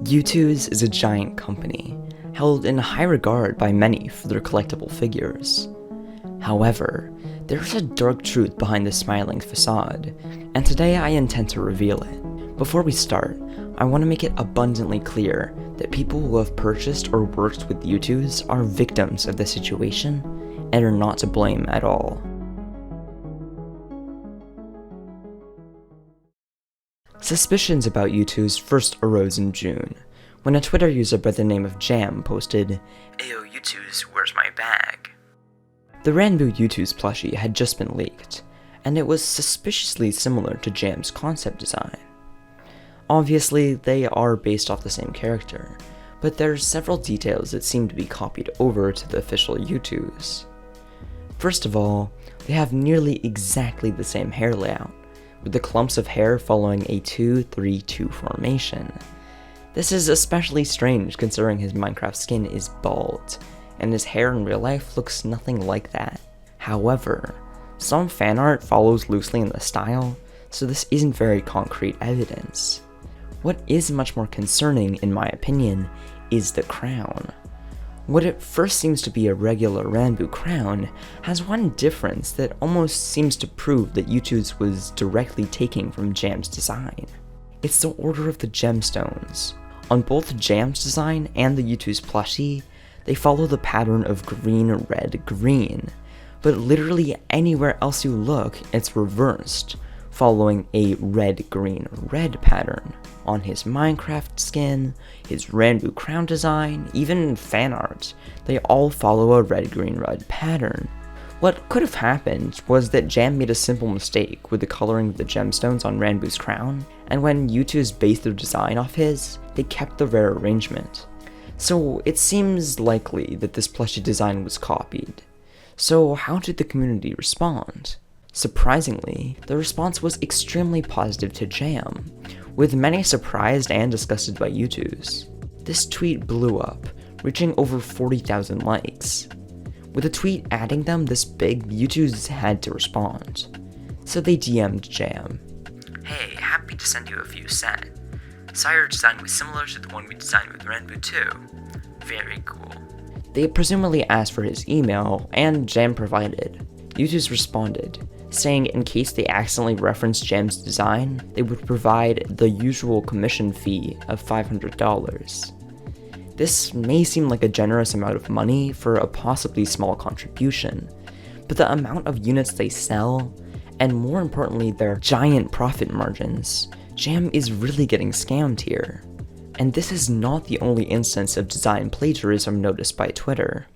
Youtooz is a giant company, held in high regard by many for their collectible figures. However, there's a dark truth behind the smiling facade, and today I intend to reveal it. Before we start, I want to make it abundantly clear that people who have purchased or worked with Youtooz are victims of the situation and are not to blame at all. Suspicions about Youtooz first arose in June, when a Twitter user by the name of Jam posted, "Ayo Youtooz, where's my bag?" The Ranboo Youtooz plushie had just been leaked, and it was suspiciously similar to Jam's concept design. Obviously, they are based off the same character, but there are several details that seem to be copied over to the official Youtooz. First of all, they have nearly exactly the same hair layout, with the clumps of hair following a 2-3-2 formation. This is especially strange considering his Minecraft skin is bald, and his hair in real life looks nothing like that. However, some fan art follows loosely in the style, so this isn't very concrete evidence. What is much more concerning, in my opinion, is the crown. What at first seems to be a regular Ranboo crown has one difference that almost seems to prove that Youtooz was directly taking from Jam's design. It's the order of the gemstones. On both Jam's design and the Youtooz plushie, they follow the pattern of green, red, green, but literally anywhere else you look, it's reversed, following a red, green, red pattern. On his Minecraft skin, his Ranboo crown design, even fan art, they all follow a red, green, red pattern. What could have happened was that Jam made a simple mistake with the coloring of the gemstones on Ranboo's crown, and when Youtooz based their design off his, they kept the rare arrangement. So it seems likely that this plushie design was copied. So how did the community respond? Surprisingly, the response was extremely positive to Jam, with many surprised and disgusted by Youtooz. This tweet blew up, reaching over 40,000 likes. With a tweet adding them this big, Youtooz had to respond. So they DM'd Jam. "Hey, happy to send you a few set. Saw your design was similar to the one we designed with Ranboo too. Very cool." They presumably asked for his email, and Jam provided. Youtooz responded, saying in case they accidentally referenced Jam's design, they would provide the usual commission fee of $500. This may seem like a generous amount of money for a possibly small contribution, but the amount of units they sell, and more importantly their giant profit margins, Jam is really getting scammed here. And this is not the only instance of design plagiarism noticed by Twitter.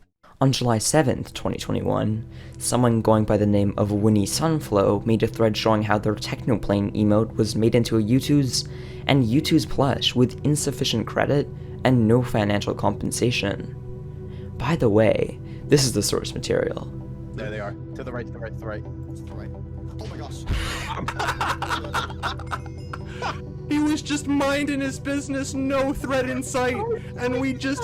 On July 7th, 2021, someone going by the name of Winnie Sunflow made a thread showing how their Technoplane emote was made into a Youtooz and Youtooz plush with insufficient credit and no financial compensation. By the way, this is the source material. There they are. To the right, to the right, to the right. To the right. Oh my gosh. He was just minding his business, no threat in sight, and we just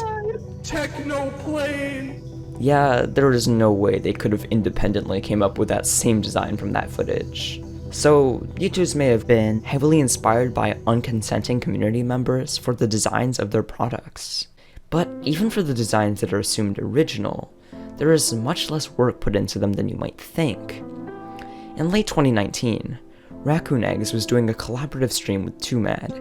Technoplane. Yeah, there is no way they could have independently came up with that same design from that footage. So, Youtooz may have been heavily inspired by unconsenting community members for the designs of their products. But even for the designs that are assumed original, there is much less work put into them than you might think. In late 2019, Raccoon Eggs was doing a collaborative stream with 2Mad,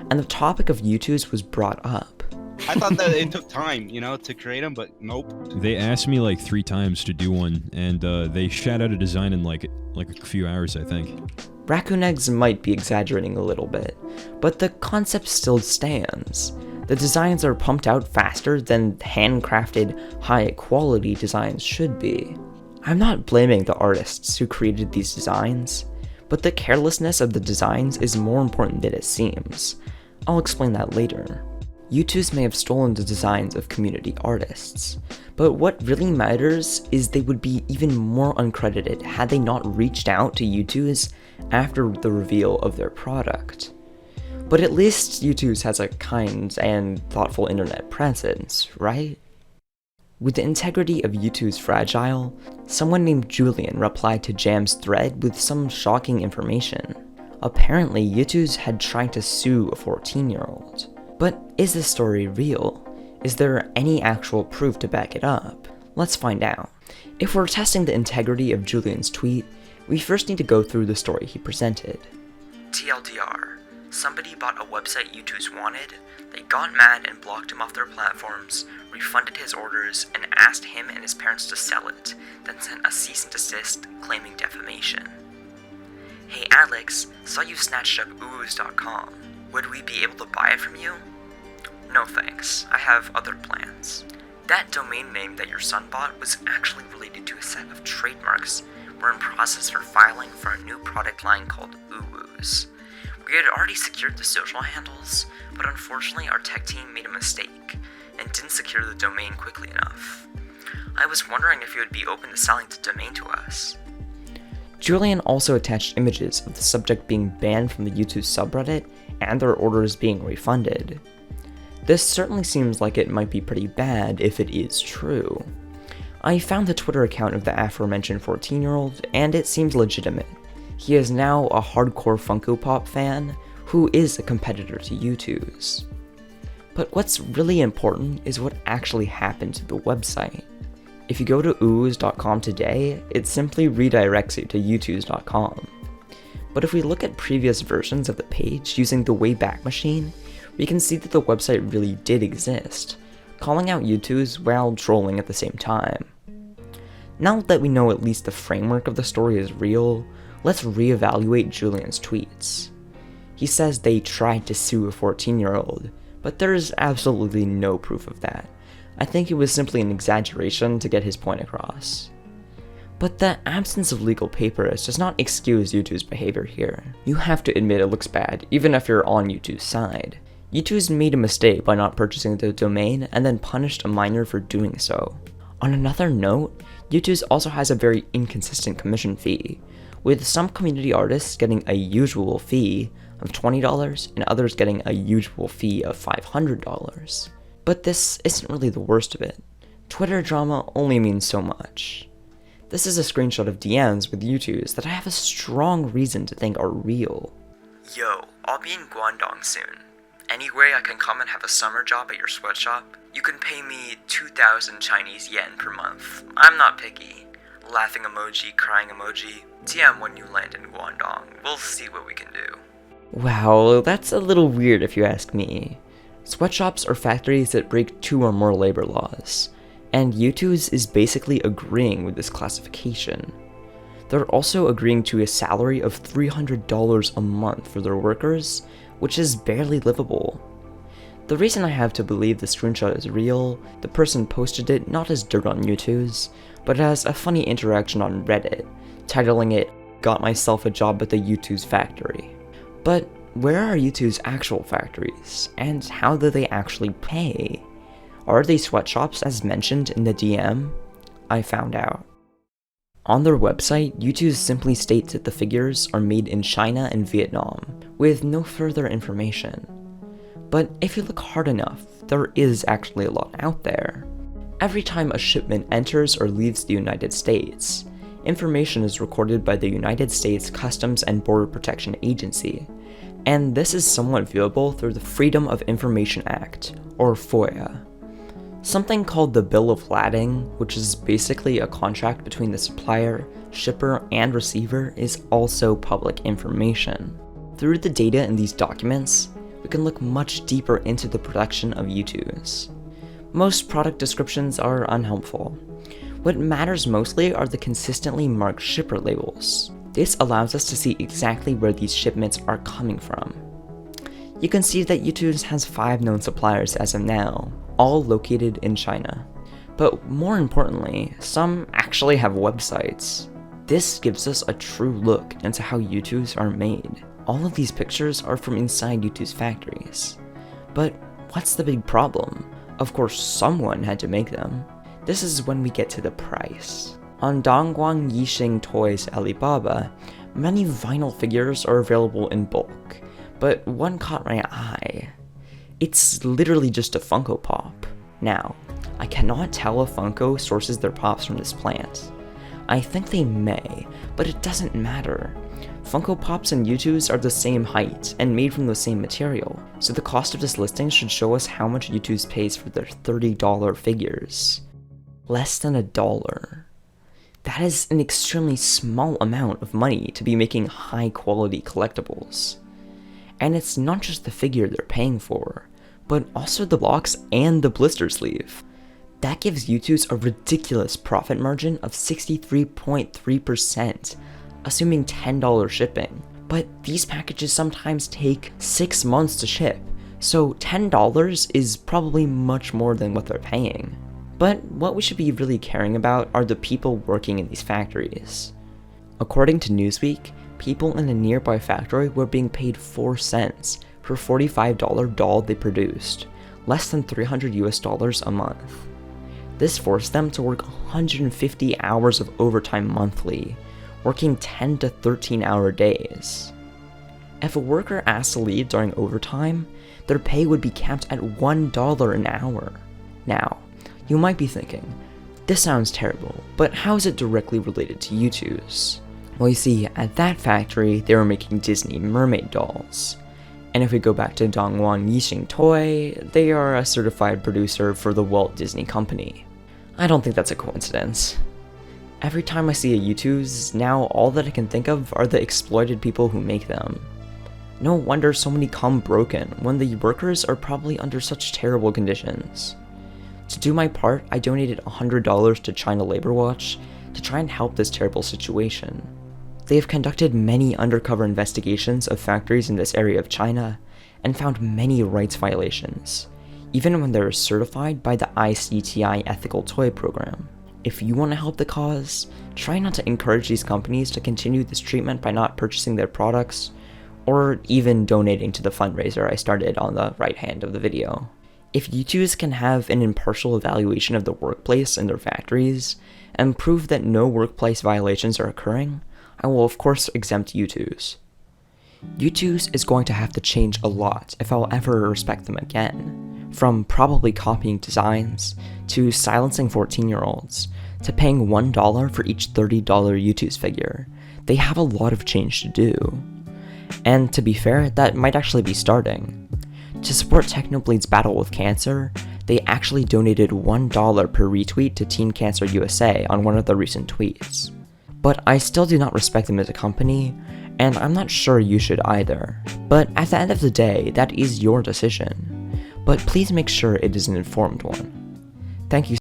and the topic of Youtooz was brought up. I thought that it took time, to create them, but nope. They asked me like 3 times to do one, and they shat out a design in like a few hours, I think. Raccoon Eggs might be exaggerating a little bit, but the concept still stands. The designs are pumped out faster than handcrafted, high-quality designs should be. I'm not blaming the artists who created these designs, but the carelessness of the designs is more important than it seems. I'll explain that later. Youtooz may have stolen the designs of community artists, but what really matters is they would be even more uncredited had they not reached out to Youtooz after the reveal of their product. But at least Youtooz has a kind and thoughtful internet presence, right? With the integrity of Youtooz fragile, someone named Julian replied to Jam's thread with some shocking information. Apparently, Youtooz had tried to sue a 14-year-old. But is this story real? Is there any actual proof to back it up? Let's find out. If we're testing the integrity of Julian's tweet, we first need to go through the story he presented. TLDR, somebody bought a website Youtooz wanted, they got mad and blocked him off their platforms, refunded his orders, and asked him and his parents to sell it, then sent a cease and desist claiming defamation. Hey Alex, saw you snatched up Guvoid.com. Would we be able to buy it from you? No thanks, I have other plans. That domain name that your son bought was actually related to a set of trademarks. We're in process for filing for a new product line called Youtooz. We had already secured the social handles, but unfortunately our tech team made a mistake and didn't secure the domain quickly enough. I was wondering if you would be open to selling the domain to us. Julian also attached images of the subject being banned from the Youtooz subreddit and their orders being refunded. This certainly seems like it might be pretty bad if it is true. I found the Twitter account of the aforementioned 14-year-old, and it seems legitimate. He is now a hardcore Funko Pop fan who is a competitor to Youtooz. But what's really important is what actually happened to the website. If you go to Guvoid.com today, it simply redirects you to Youtooz.com. But if we look at previous versions of the page using the Wayback Machine, we can see that the website really did exist, calling out Youtooz while trolling at the same time. Now that we know at least the framework of the story is real, let's reevaluate Julian's tweets. He says they tried to sue a 14-year-old, but there is absolutely no proof of that. I think it was simply an exaggeration to get his point across. But the absence of legal papers does not excuse Youtooz behavior here. You have to admit it looks bad, even if you're on Youtooz side. Youtooz made a mistake by not purchasing the domain and then punished a minor for doing so. On another note, Youtooz also has a very inconsistent commission fee, with some community artists getting a usual fee of $20 and others getting a usual fee of $500. But this isn't really the worst of it. Twitter drama only means so much. This is a screenshot of DMs with Youtooz that I have a strong reason to think are real. Yo, I'll be in Guangdong soon. Any way I can come and have a summer job at your sweatshop? You can pay me 2,000 Chinese yen per month. I'm not picky. Laughing emoji, crying emoji. DM when you land in Guangdong. We'll see what we can do. Wow, that's a little weird if you ask me. Sweatshops are factories that break 2 or more labor laws, and Youtooz is basically agreeing with this classification. They're also agreeing to a salary of $300 a month for their workers, which is barely livable. The reason I have to believe the screenshot is real, the person posted it not as dirt on Youtooz, but as a funny interaction on Reddit, titling it, "Got myself a job at the Youtooz factory." But where are Youtooz actual factories, and how do they actually pay? Are they sweatshops as mentioned in the DM? I found out. On their website, Youtooz simply states that the figures are made in China and Vietnam, with no further information. But if you look hard enough, there is actually a lot out there. Every time a shipment enters or leaves the United States, information is recorded by the United States Customs and Border Protection Agency, and this is somewhat viewable through the Freedom of Information Act, or FOIA. Something called the Bill of Lading, which is basically a contract between the supplier, shipper, and receiver, is also public information. Through the data in these documents, we can look much deeper into the production of Youtooz. Most product descriptions are unhelpful. What matters mostly are the consistently marked shipper labels. This allows us to see exactly where these shipments are coming from. You can see that Youtooz has 5 known suppliers as of now, all located in China. But more importantly, some actually have websites. This gives us a true look into how Youtooz are made. All of these pictures are from inside Youtooz factories. But what's the big problem? Of course, someone had to make them. This is when we get to the price. On Dongguan Yixing Toys Alibaba, many vinyl figures are available in bulk, but one caught my eye. It's literally just a Funko Pop. Now, I cannot tell if Funko sources their pops from this plant. I think they may, but it doesn't matter. Funko Pops and Youtooz are the same height and made from the same material, so the cost of this listing should show us how much Youtooz pays for their $30 figures. Less than $1. That is an extremely small amount of money to be making high quality collectibles. And it's not just the figure they're paying for, but also the box and the blister sleeve. That gives Youtooz a ridiculous profit margin of 63.3%, assuming $10 shipping. But these packages sometimes take 6 months to ship, so $10 is probably much more than what they're paying. But what we should be really caring about are the people working in these factories. According to Newsweek, people in a nearby factory were being paid 4 cents per $45 doll they produced, less than $300 a month. This forced them to work 150 hours of overtime monthly, working 10 to 13-hour days. If a worker asked to leave during overtime, their pay would be capped at $1 an hour. Now, you might be thinking, this sounds terrible, but how is it directly related to Youtooz? Well, you see, at that factory, they were making Disney mermaid dolls. And if we go back to Dongwon Yixing Toy, they are a certified producer for the Walt Disney Company. I don't think that's a coincidence. Every time I see a Youtooz, now all that I can think of are the exploited people who make them. No wonder so many come broken when the workers are probably under such terrible conditions. To do my part, I donated $100 to China Labor Watch to try and help this terrible situation. They have conducted many undercover investigations of factories in this area of China and found many rights violations, even when they are certified by the ICTI Ethical Toy Program. If you want to help the cause, try not to encourage these companies to continue this treatment by not purchasing their products, or even donating to the fundraiser I started on the right hand of the video. If Youtooz can have an impartial evaluation of the workplace and their factories, and prove that no workplace violations are occurring, I will of course exempt Youtooz. Youtooz is going to have to change a lot if I'll ever respect them again, from probably copying designs, to silencing 14-year-olds, to paying $1 for each $30 Youtooz figure. They have a lot of change to do. And to be fair, that might actually be starting. To support Technoblade's battle with cancer, they actually donated $1 per retweet to Teen Cancer USA on one of the recent tweets. But I still do not respect them as a company, and I'm not sure you should either. But at the end of the day, that is your decision. But please make sure it is an informed one. Thank you